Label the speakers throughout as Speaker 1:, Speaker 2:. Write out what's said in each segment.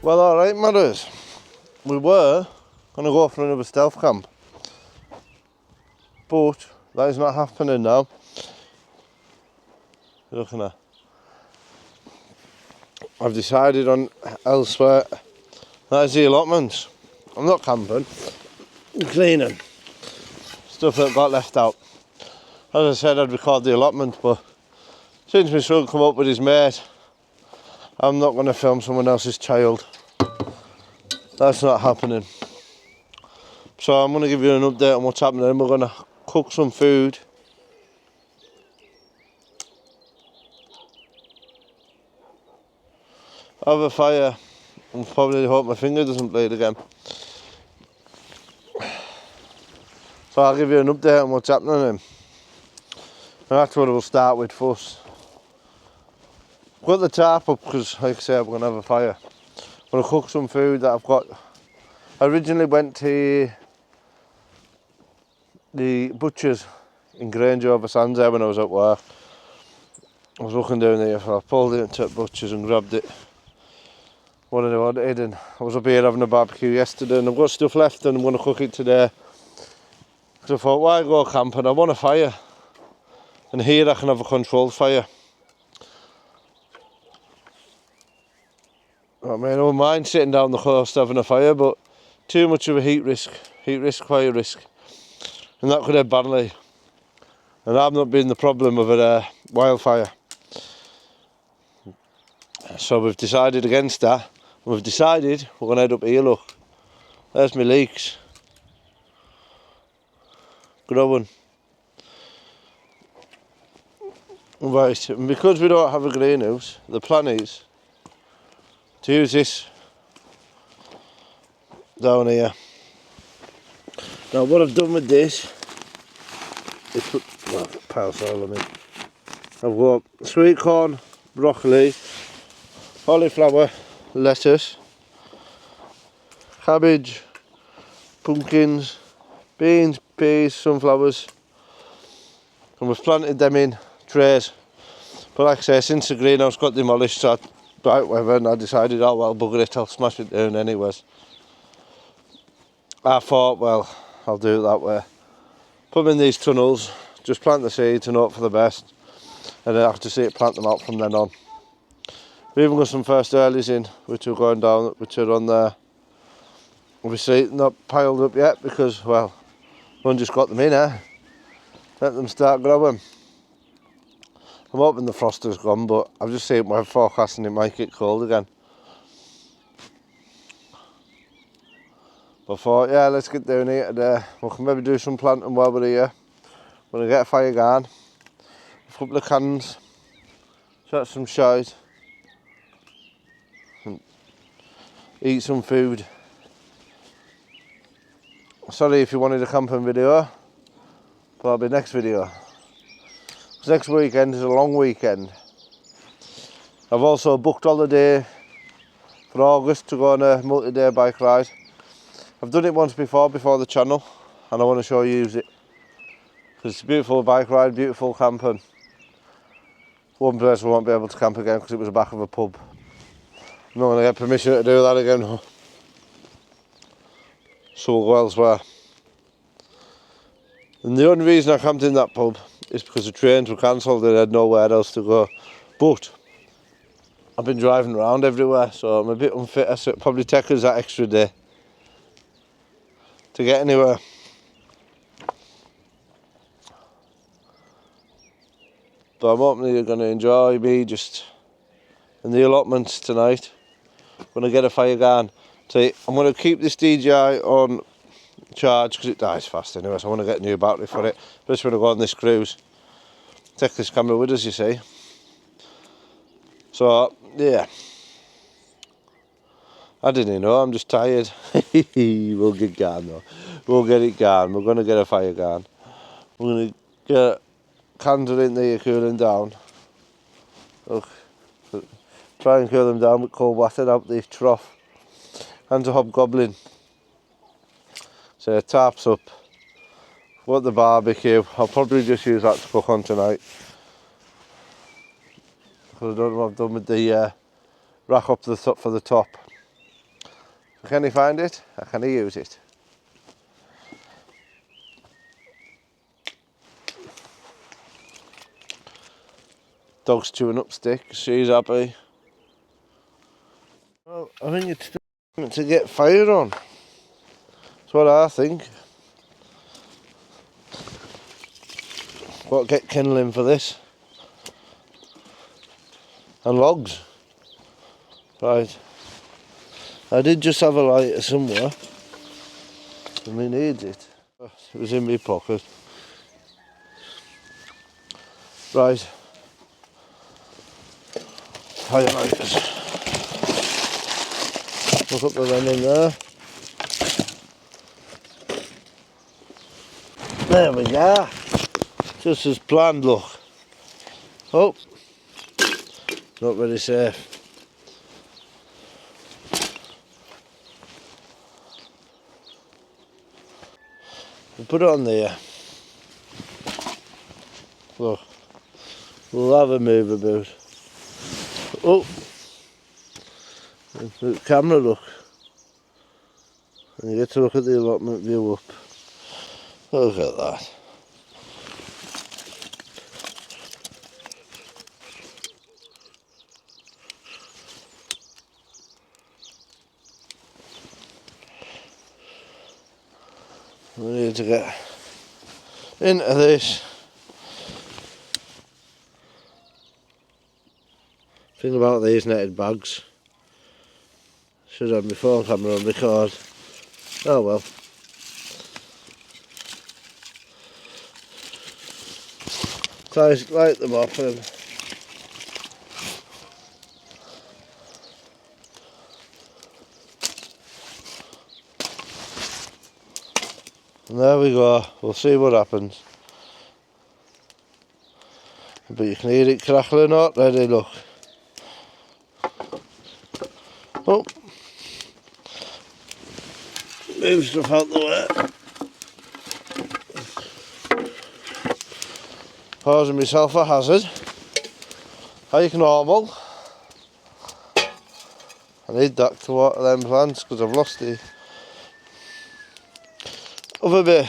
Speaker 1: Well, alright, matters. We were going to go for another stealth camp, but that is not happening now. You're looking at. I've decided on elsewhere. That is the allotments. I'm not camping. I'm cleaning stuff that got left out. As I said, I'd record the allotment, but since my son come up with his mate, I'm not going to film someone else's child. That's not happening. So I'm going to give you an update on what's happening. We're going to cook some food. Have a fire. And probably hope my finger doesn't bleed again. So I'll give you an update on what's happening. And that's what we'll start with first. Put the tarp up because, like I say, we're going to have a fire. I'm going to cook some food that I've got. I originally went to the butcher's in Grange over Sands there when I was at work. I was looking down there, so I pulled into the butcher's and grabbed it. What I wanted, and I was up here having a barbecue yesterday, and I've got stuff left and I'm going to cook it today. So I thought, why go camping? I want a fire. And here I can have a controlled fire. I mean, I don't mind sitting down the coast having a fire, but too much of a heat risk, fire risk. And that could end badly. And I've not been the problem of a wildfire. So we've decided against that. We've decided we're going to head up here, look. There's my leeks. Growing. Right, and because we don't have a greenhouse, the plan is to use this down here. Now what I've done with this is put, well, pile soil in it. I've got sweet corn, broccoli, cauliflower, lettuce, cabbage, pumpkins, beans, peas, sunflowers, and we've planted them in trays. But like I say, since the greenhouse got demolished, so bright weather, and I decided, oh well, bugger it, I'll smash it down anyways. I thought, well, I'll do it that way. Put them in these tunnels, just plant the seeds and hope for the best, and then after see it, plant them out from then on. We even got some first earlies in, which are going down, which are on there. Obviously not piled up yet because, well, one just got them in, let them start growing. I'm hoping the frost has gone, but I've just seen weather forecasting it might get cold again. But I thought, yeah, let's get down here today. We can maybe do some planting while we're here. We're going to get a fire going, a couple of cans, set some shite, and eat some food. Sorry if you wanted a camping video, but that'll be next video. Next weekend is a long weekend. I've also booked holiday for August to go on a multi-day bike ride. I've done it once before the channel, and I want to show you it. Because it's a beautiful bike ride, beautiful camping. One place we won't be able to camp again because it was the back of a pub. I'm not going to get permission to do that again. So we'll go elsewhere. And the only reason I camped in that pub is because the trains were cancelled and I had nowhere else to go. But I've been driving around everywhere, so I'm a bit unfit, so it'll probably take us that extra day to get anywhere. But I'm hoping you're going to enjoy me just in the allotments tonight. I'm going to get a fire going. See, I'm going to keep this DJI on charge because it dies fast anyway, so I want to get a new battery for it. Especially when I go on this cruise. Take this camera with us, you see. So, yeah. I didn't know, I'm just tired. We'll get going though. We'll get it going. We're going to get a fire going. We're going to get candle in there cooling down. Look. Try and cool them down with cold water out the trough. And a hobgoblin. So tarps up. What the barbecue. I'll probably just use that to cook on tonight. Because I don't know what I've done with the rack up to the top for the top. Can he find it? Or can he use it? Dog's chewing up sticks, she's happy. Well, I think it's time to get fire on. That's what I think. Got to get kindling for this. And logs. Right. I did just have a lighter somewhere. And we need it. It was in my pocket. Right. Fire lighters. Look up the one in there. There we go. Just as planned, look. Oh. Not very safe. We'll put it on there. Look. We'll have a move about. Oh. The camera, look. And you get to look at the allotment view up. Look at that. We need to get into this. Thing about these netted bags. Should have my phone camera on record. Oh well. So I just light them up and there we go. We'll see what happens. But you can hear it crackling out ready, look. Oh. Move stuff out the way. Causing myself a hazard. Like normal. I need that to water them plants because I've lost the other bit.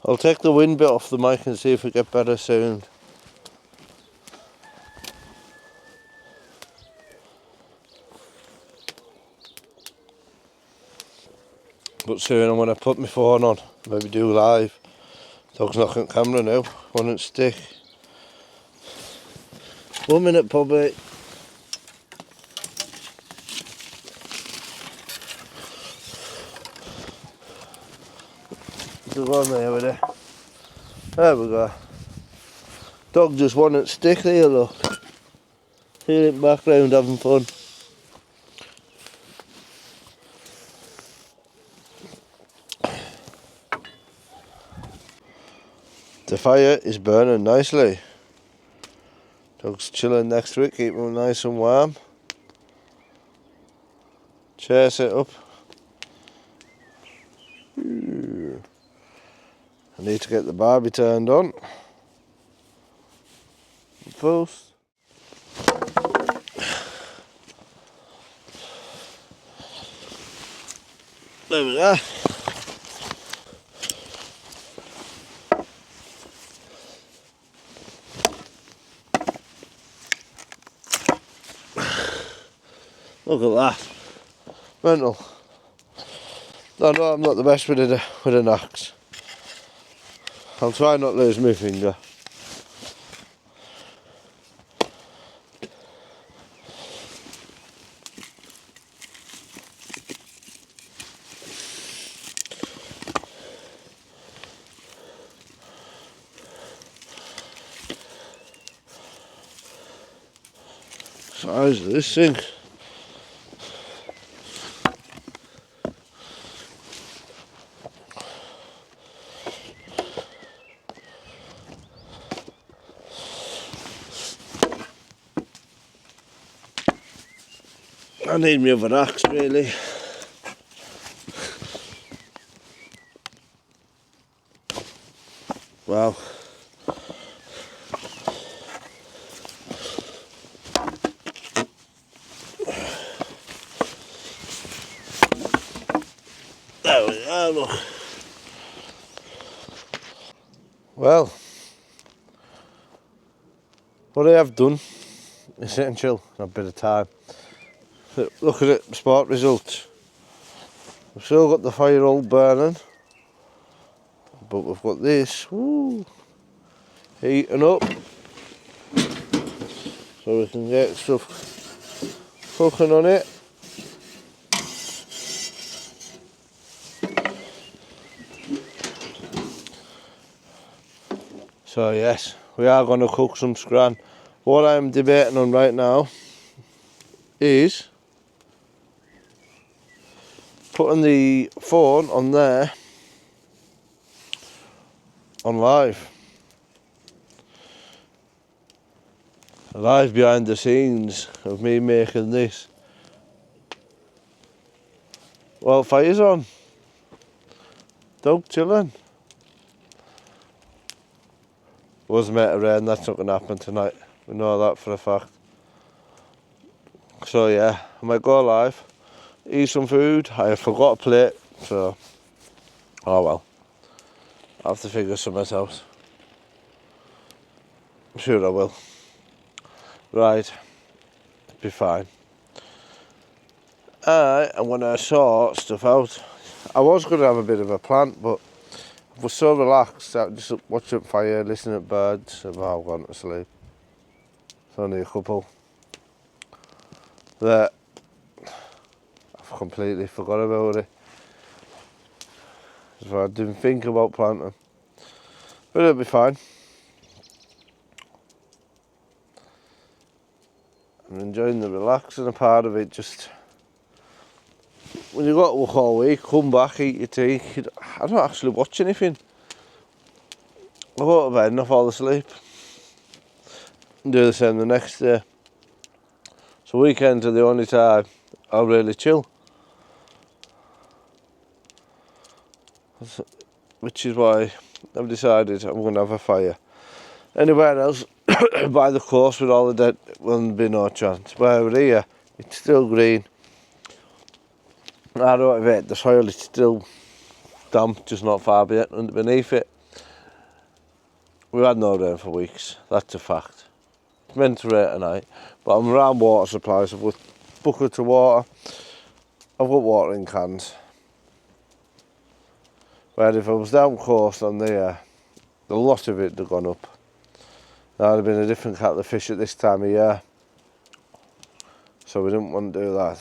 Speaker 1: I'll take the wind bit off the mic and see if we get better sound. But soon I'm going to put my phone on, maybe do live. Dog's knocking camera now, won't stick. 1 minute, puppy. Go on there with it. There we go. Dog just won't stick there, look. Here in the background having fun. The fire is burning nicely. Dog's chilling next to it, keeping him nice and warm. Chair set up. I need to get the barbie turned on. First. There we go. Look at that. Mental. I know I'm not the best with an axe. I'll try not to lose my finger. Size of this thing. I need my other axe really. Well, there we are, look. Well, what I have done is sit and chill a bit of time. Look at it, sport results. We've still got the fire all burning, but we've got this, woo, heating up, so we can get stuff cooking on it. So yes, we are going to cook some scran. What I'm debating on right now is putting the phone on there on live. Live behind the scenes of me making this. Well, fire's on. Dog chilling. Was meant to rain, that's not going to happen tonight. We know that for a fact. So yeah, I might go live, eat some food. I forgot a plate, so oh well. I'll have to figure something out. I'm sure I will. Right, be fine. I'm going to sort stuff out. I was going to have a bit of a plant, but I was so relaxed that just watching fire, listening to birds, I've all gone to sleep. It's only a couple that I've completely forgot about it. So I didn't think about planting, but it'll be fine. I'm enjoying the relaxing part of it. Just when you got to work all week, come back, eat your tea. I don't actually watch anything. I go to bed and I fall asleep. And do the same the next day. So weekends are the only time I'll really chill. Which is why I've decided I'm going to have a fire. Anywhere else by the coast with all the dead, will be no chance. But over here, it's still green. I don't have it, the soil is still damp, just not far beneath it. We've had no rain for weeks, that's a fact. It's meant to rain tonight, but I'm around water supplies. I've got buckets of water, I've got watering cans. Where if I was down coast on there, a lot of it had gone up. That'd have been a different kettle of fish at this time of year. So we didn't want to do that.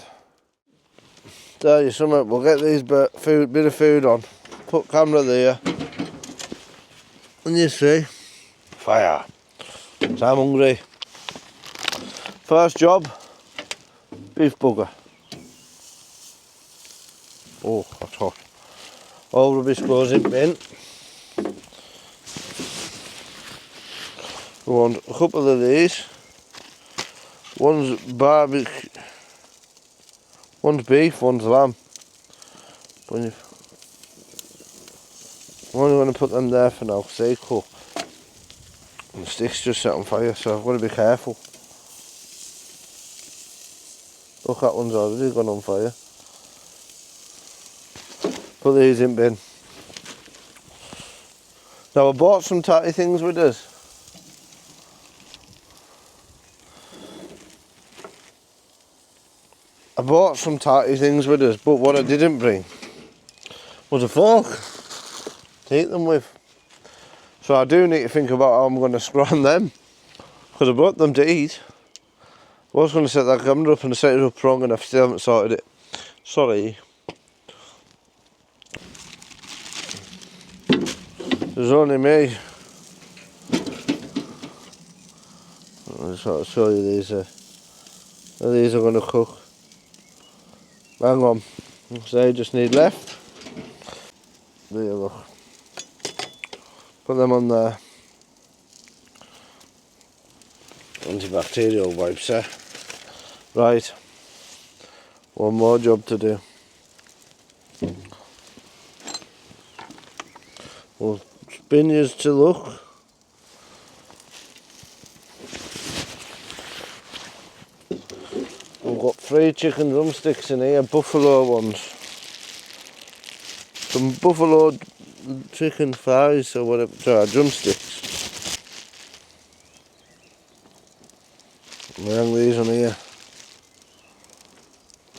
Speaker 1: Tell you something, we'll get these bit of food on, put camera there, and you see, fire. So I'm hungry. First job, beef bugger. Oh, that's hot. All rubbish goes in bin. We want a couple of these. One's barbecue, one's beef, one's lamb. I'm only going to put them there for now because they cook. And the stick's just set on fire, so I've got to be careful. Look, that one's already gone on fire. Put these in bin. Now I bought some tatty things with us. I bought some tatty things with us, but what I didn't bring was a fork to eat them with. So I do need to think about how I'm going to scran them, because I bought them to eat. I was going to set that camera up and I set it up wrong and I still haven't sorted it. Sorry. There's only me. I'll sort of show you these. These are going to cook. Hang on. So they just need left. There you look. Put them on there. Antibacterial wipes there. Right. One more job to do. We'll spin yours to look. We've got 3 chicken drumsticks in here, buffalo ones. Some buffalo chicken thighs or whatever, sorry, drumsticks. We hang these on here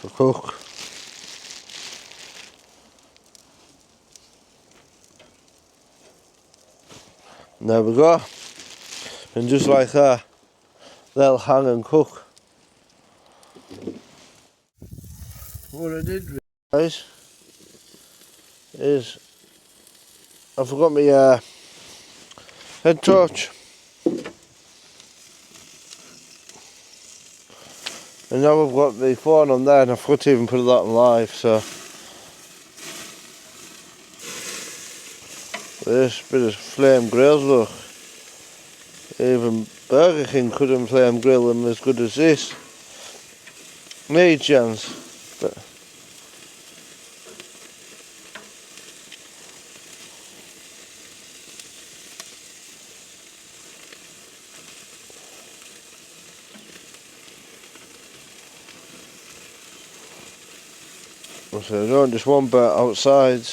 Speaker 1: to cook. And there we go. And just like that, they'll hang and cook. What I did realise is I forgot my head torch. And now I've got the phone on there and I forgot to even put that on live, so this bit of flame grills, look. Even Burger King couldn't flame grill them as good as this. No chance. But so I don't just one bit outside.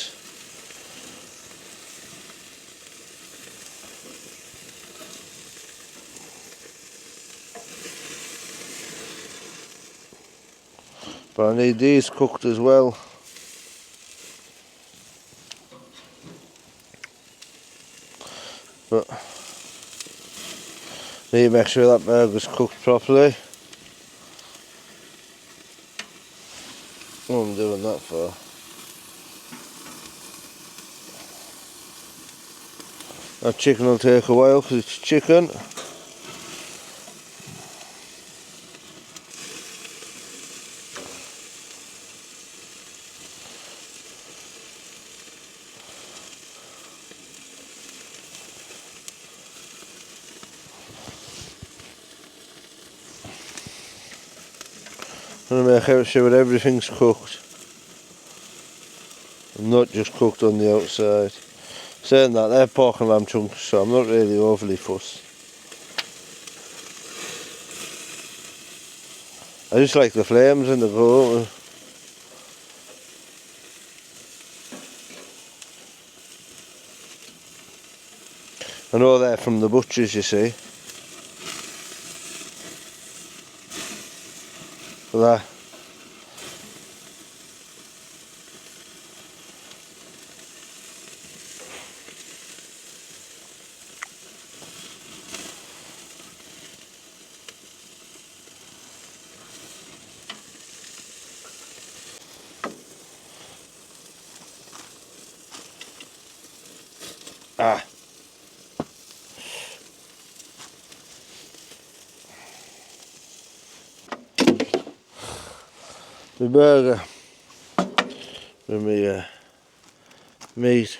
Speaker 1: But I need these cooked as well. But need to make sure that burger's cooked properly. What am I doing that for? That chicken will take a while because it's chicken. I'm going to make sure that everything's cooked and not just cooked on the outside. Saying that, they're pork and lamb chunks, so I'm not really overly fussed. I just like the flames and the go. I know they're from the butchers, you see. There. Ah. My burger with my meat.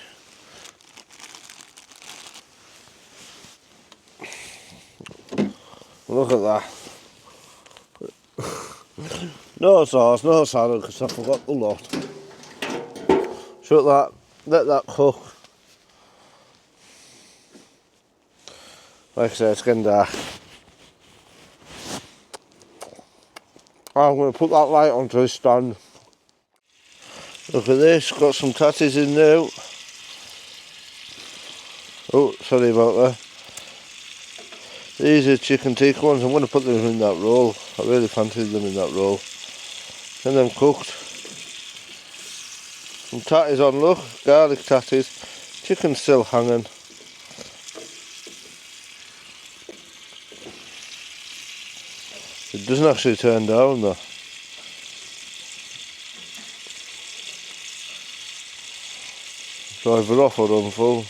Speaker 1: Look at that. No sauce, no salad because I forgot the lot. Shut that, let that cook. Like I said, it's getting dark. I'm going to put that light onto this stand. Look at this, got some tatties in there. Oh, sorry about that. These are chicken tikka ones. I'm going to put them in that roll. I really fancied them in that roll. And them cooked. Some tatties on, look, garlic tatties. Chicken's still hanging. It doesn't actually turn down though. So either off or on full.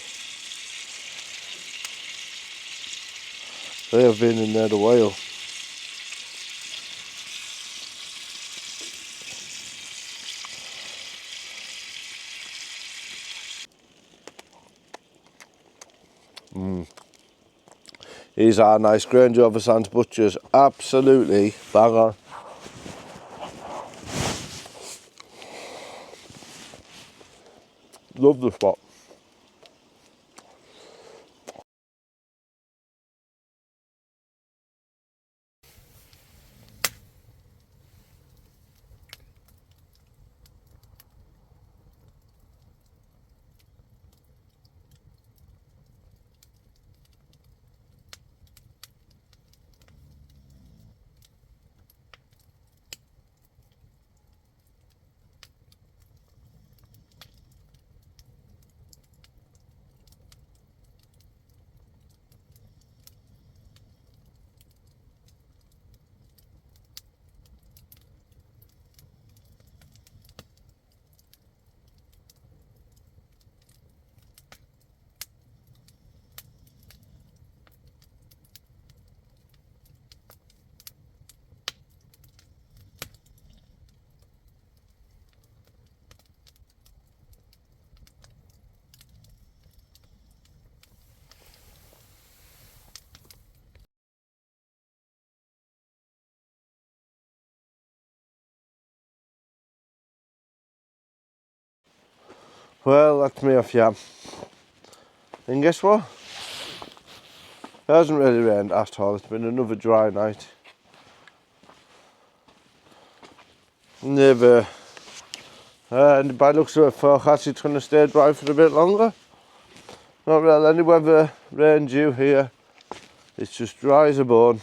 Speaker 1: They have been in there a while. These are nice Grange Oversands butchers, absolutely bang on. Love the spot. Well, that's me off yam. And guess what? It hasn't really rained at all. It's been another dry night. Never. And by the looks of it, forecast it's going to stay dry for a bit longer. Not really any weather rain due here. It's just dry as a bone.